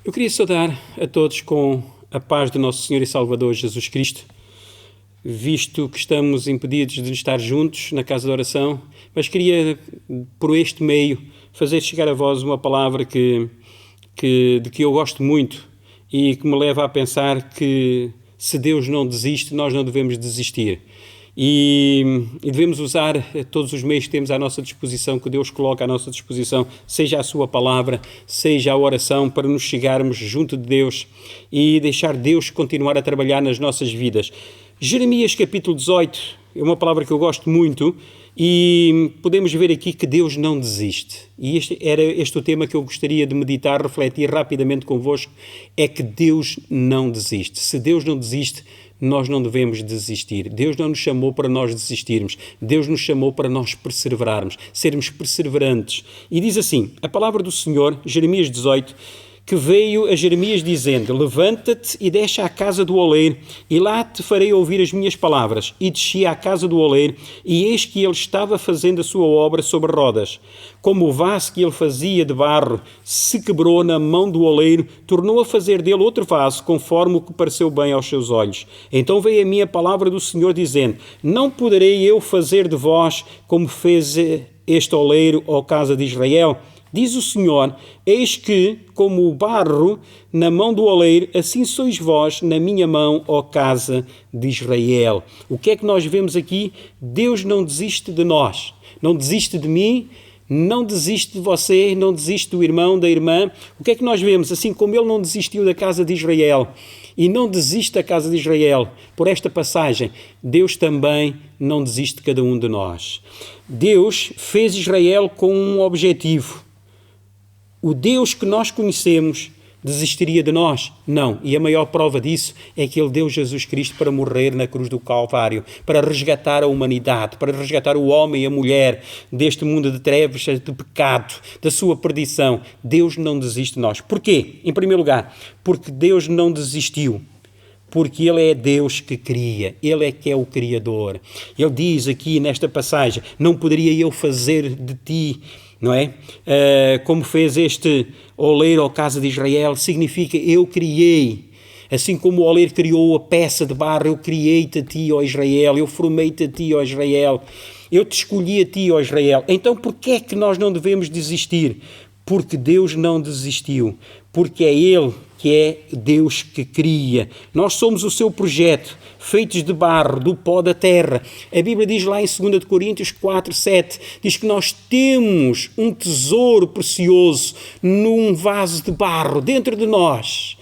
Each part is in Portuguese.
Eu queria saudar a todos com a paz do nosso Senhor e Salvador Jesus Cristo, visto que estamos impedidos de estar juntos na casa de oração, mas queria, por este meio, fazer chegar a vós uma palavra de que eu gosto muito e que me leva a pensar que se Deus não desiste, nós não devemos desistir. E devemos usar todos os meios que temos à nossa disposição, que Deus coloca à nossa disposição, seja a sua palavra, seja a oração, para nos chegarmos junto de Deus e deixar Deus continuar a trabalhar nas nossas vidas. Jeremias capítulo 18 é uma palavra que eu gosto muito e podemos ver aqui que Deus não desiste. E este o tema que eu gostaria de meditar, refletir rapidamente convosco, é que Deus não desiste. Se Deus não desiste, nós não devemos desistir. Deus não nos chamou para nós desistirmos. Deus nos chamou para nós perseverarmos, sermos perseverantes. E diz assim, a palavra do Senhor, Jeremias 18, que veio a Jeremias dizendo: levanta-te e desce à casa do oleiro, e lá te farei ouvir as minhas palavras. E desci à casa do oleiro, e eis que ele estava fazendo a sua obra sobre rodas. Como o vaso que ele fazia de barro se quebrou na mão do oleiro, tornou a fazer dele outro vaso, conforme o que pareceu bem aos seus olhos. Então veio a mim a palavra do Senhor, dizendo: não poderei eu fazer de vós como fez este oleiro, ó casa de Israel? Diz o Senhor: eis que, como o barro na mão do oleiro, assim sois vós na minha mão, ó casa de Israel. O que é que nós vemos aqui? Deus não desiste de nós, não desiste de mim, não desiste de você, não desiste do irmão, da irmã. O que é que nós vemos? Assim como Ele não desistiu da casa de Israel e não desiste da casa de Israel, por esta passagem, Deus também não desiste de cada um de nós. Deus fez Israel com um objetivo. O Deus que nós conhecemos desistiria de nós? Não. E a maior prova disso é que Ele deu Jesus Cristo para morrer na cruz do Calvário, para resgatar a humanidade, para resgatar o homem e a mulher deste mundo de trevas, de pecado, da sua perdição. Deus não desiste de nós. Porquê? Em primeiro lugar, porque Deus não desistiu. Porque Ele é Deus que cria, Ele é que é o Criador. Ele diz aqui nesta passagem: não poderia eu fazer de ti, não é? Como fez este oleiro, ó casa de Israel, significa eu criei. Assim como o oleiro criou a peça de barro, eu criei-te a ti, ó Israel, eu formei-te a ti, ó Israel, eu te escolhi a ti, ó Israel. Então porquê é que nós não devemos desistir? Porque Deus não desistiu, porque é Ele que é Deus que cria. Nós somos o seu projeto, feitos de barro, do pó da terra. A Bíblia diz lá em 2 Coríntios 4, 7, diz que nós temos um tesouro precioso num vaso de barro dentro de nós.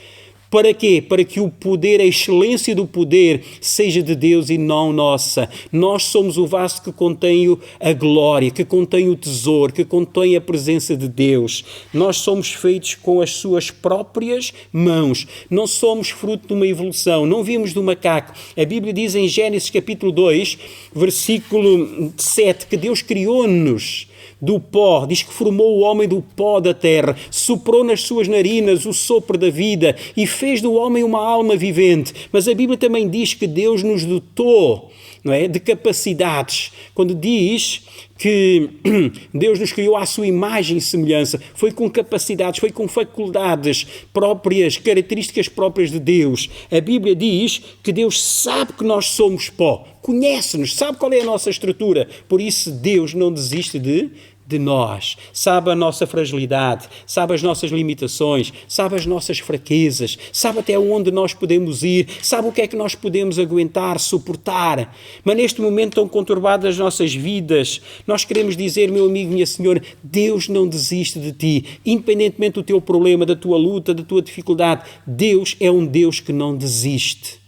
Para quê? Para que o poder, a excelência do poder, seja de Deus e não nossa. Nós somos o vaso que contém a glória, que contém o tesouro, que contém a presença de Deus. Nós somos feitos com as suas próprias mãos. Não somos fruto de uma evolução, não vimos do macaco. A Bíblia diz em Gênesis capítulo 2, versículo 7, que Deus criou-nos do pó, diz que formou o homem do pó da terra, soprou nas suas narinas o sopro da vida e fez do homem uma alma vivente. Mas a Bíblia também diz que Deus nos dotou, não é, de capacidades. Quando diz que Deus nos criou à sua imagem e semelhança, foi com capacidades, foi com faculdades próprias, características próprias de Deus. A Bíblia diz que Deus sabe que nós somos pó, conhece-nos, sabe qual é a nossa estrutura, por isso Deus não desiste de nós, sabe a nossa fragilidade, sabe as nossas limitações, sabe as nossas fraquezas, sabe até onde nós podemos ir, sabe o que é que nós podemos aguentar, suportar. Mas neste momento tão conturbado das nossas vidas, nós queremos dizer, meu amigo, minha senhora, Deus não desiste de ti, independentemente do teu problema, da tua luta, da tua dificuldade. Deus é um Deus que não desiste.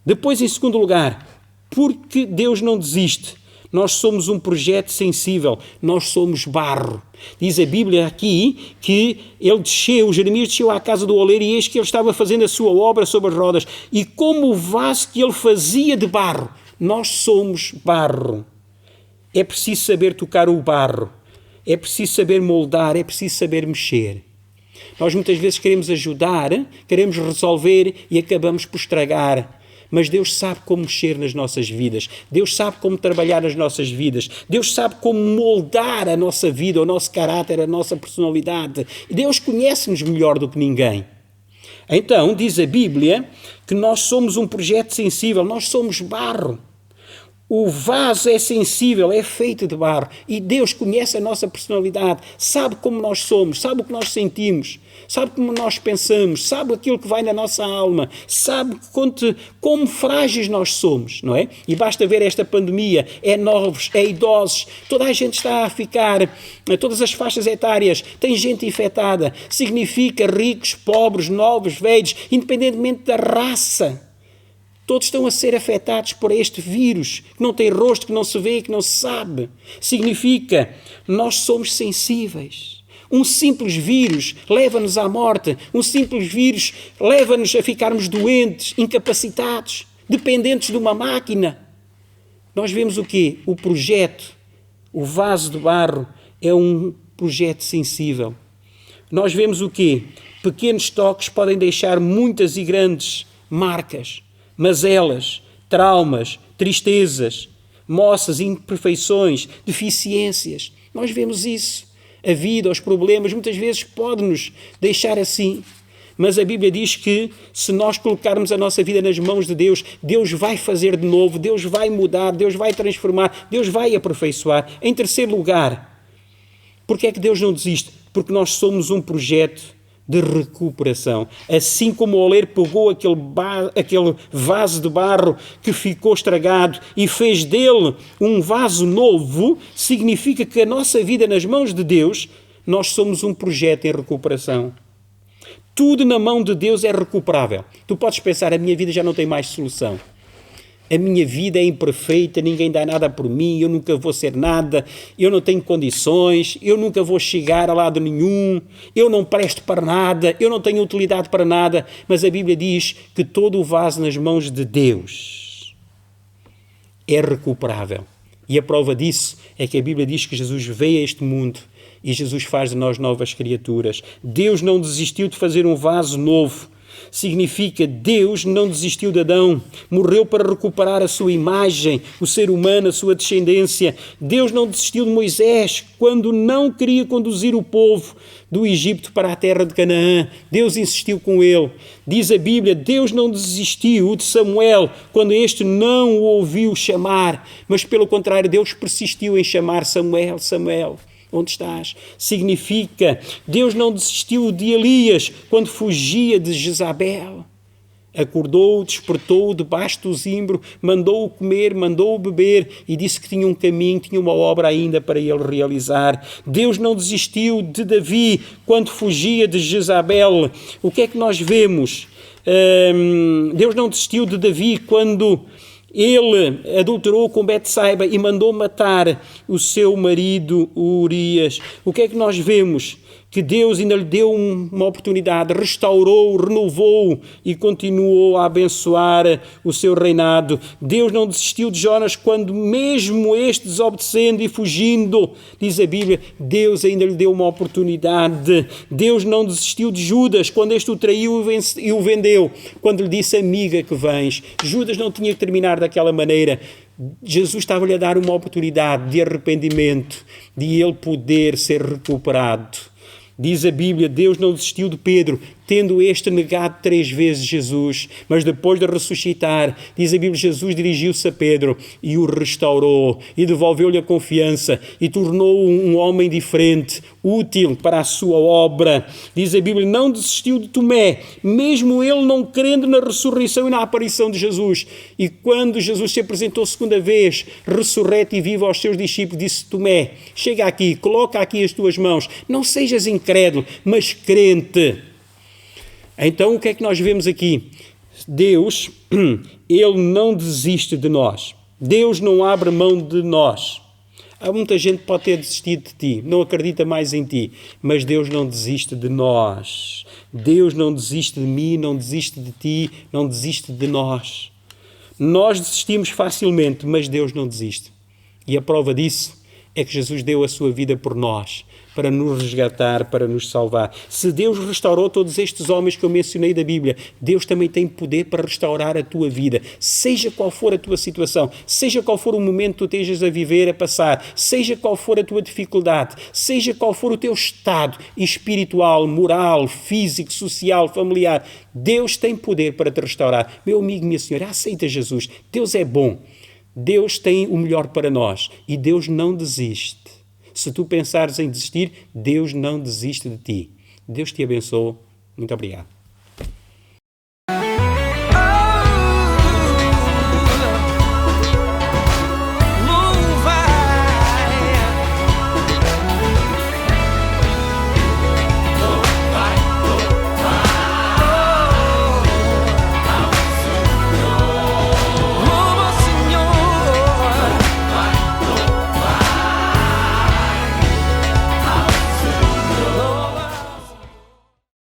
Depois, em segundo lugar, porque Deus não desiste? Nós somos um projeto sensível, nós somos barro. Diz a Bíblia aqui que ele desceu, Jeremias desceu à casa do oleiro e eis que ele estava fazendo a sua obra sobre as rodas. E como o vaso que ele fazia de barro, nós somos barro. É preciso saber tocar o barro, é preciso saber moldar, é preciso saber mexer. Nós muitas vezes queremos ajudar, queremos resolver e acabamos por estragar. Mas Deus sabe como mexer nas nossas vidas. Deus sabe como trabalhar nas nossas vidas. Deus sabe como moldar a nossa vida, o nosso caráter, a nossa personalidade. Deus conhece-nos melhor do que ninguém. Então, diz a Bíblia que nós somos um projeto sensível, nós somos barro. O vaso é sensível, é feito de barro. E Deus conhece a nossa personalidade, sabe como nós somos, sabe o que nós sentimos, sabe como nós pensamos, sabe aquilo que vai na nossa alma, sabe como frágeis nós somos, não é? E basta ver esta pandemia, é novos, é idosos, toda a gente está a ficar, todas as faixas etárias, tem gente infectada, significa ricos, pobres, novos, velhos, independentemente da raça. Todos estão a ser afetados por este vírus, que não tem rosto, que não se vê, que não se sabe. Significa, nós somos sensíveis. Um simples vírus leva-nos à morte. Um simples vírus leva-nos a ficarmos doentes, incapacitados, dependentes de uma máquina. Nós vemos o quê? O projeto, o vaso de barro, é um projeto sensível. Nós vemos o quê? Pequenos toques podem deixar muitas e grandes marcas. Mazelas, traumas, tristezas, moças, imperfeições, deficiências. Nós vemos isso. A vida, os problemas, muitas vezes pode-nos deixar assim. Mas a Bíblia diz que se nós colocarmos a nossa vida nas mãos de Deus, Deus vai fazer de novo, Deus vai mudar, Deus vai transformar, Deus vai aperfeiçoar. Em terceiro lugar, porque é que Deus não desiste? Porque nós somos um projeto de recuperação. Assim como o oleiro pegou aquele vaso de barro que ficou estragado e fez dele um vaso novo, significa que a nossa vida nas mãos de Deus, nós somos um projeto em recuperação. Tudo na mão de Deus é recuperável. Tu podes pensar, a minha vida já não tem mais solução. A minha vida é imperfeita, ninguém dá nada por mim, eu nunca vou ser nada, eu não tenho condições, eu nunca vou chegar a lado nenhum, eu não presto para nada, eu não tenho utilidade para nada. Mas a Bíblia diz que todo o vaso nas mãos de Deus é recuperável. E a prova disso é que a Bíblia diz que Jesus veio a este mundo e Jesus faz de nós novas criaturas. Deus não desistiu de fazer um vaso novo. Significa, Deus não desistiu de Adão, morreu para recuperar a sua imagem, o ser humano, a sua descendência. Deus não desistiu de Moisés quando não queria conduzir o povo do Egito para a terra de Canaã. Deus insistiu com ele. Diz a Bíblia, Deus não desistiu de Samuel quando este não o ouviu chamar, mas pelo contrário, Deus persistiu em chamar Samuel, Samuel. Onde estás? Significa, Deus não desistiu de Elias quando fugia de Jezabel. Acordou, despertou debaixo do zimbro, mandou-o comer, mandou-o beber e disse que tinha um caminho, tinha uma obra ainda para ele realizar. Deus não desistiu de Davi quando fugia de Jezabel. O que é que nós vemos? Deus não desistiu de Davi quando ele adulterou com Betsaiba e mandou matar o seu marido Urias. O que é que nós vemos? Que Deus ainda lhe deu uma oportunidade, restaurou, renovou e continuou a abençoar o seu reinado. Deus não desistiu de Jonas quando mesmo este desobedecendo e fugindo, diz a Bíblia, Deus ainda lhe deu uma oportunidade. Deus não desistiu de Judas quando este o traiu e o vendeu, quando lhe disse, amiga que vens. Judas não tinha que terminar daquela maneira. Jesus estava-lhe a dar uma oportunidade de arrependimento, de ele poder ser recuperado. Diz a Bíblia, Deus não desistiu de Pedro, tendo este negado 3 vezes Jesus, mas depois de ressuscitar, diz a Bíblia, Jesus dirigiu-se a Pedro e o restaurou e devolveu-lhe a confiança e tornou-o um homem diferente, útil para a sua obra. Diz a Bíblia, não desistiu de Tomé, mesmo ele não crendo na ressurreição e na aparição de Jesus. E quando Jesus se apresentou segunda vez, ressurreto e vivo aos seus discípulos, disse, Tomé, chega aqui, coloca aqui as tuas mãos, não sejas incrédulo, mas crente. Então, o que é que nós vemos aqui? Deus, Ele não desiste de nós. Deus não abre mão de nós. Há muita gente que pode ter desistido de ti, não acredita mais em ti, mas Deus não desiste de nós. Deus não desiste de mim, não desiste de ti, não desiste de nós. Nós desistimos facilmente, mas Deus não desiste. E a prova disso é que Jesus deu a sua vida por nós, para nos resgatar, para nos salvar. Se Deus restaurou todos estes homens que eu mencionei da Bíblia, Deus também tem poder para restaurar a tua vida. Seja qual for a tua situação, seja qual for o momento que tu estejas a viver, a passar, seja qual for a tua dificuldade, seja qual for o teu estado espiritual, moral, físico, social, familiar, Deus tem poder para te restaurar. Meu amigo, minha senhora, aceita Jesus. Deus é bom. Deus tem o melhor para nós e Deus não desiste. Se tu pensares em desistir, Deus não desiste de ti. Deus te abençoe. Muito obrigado.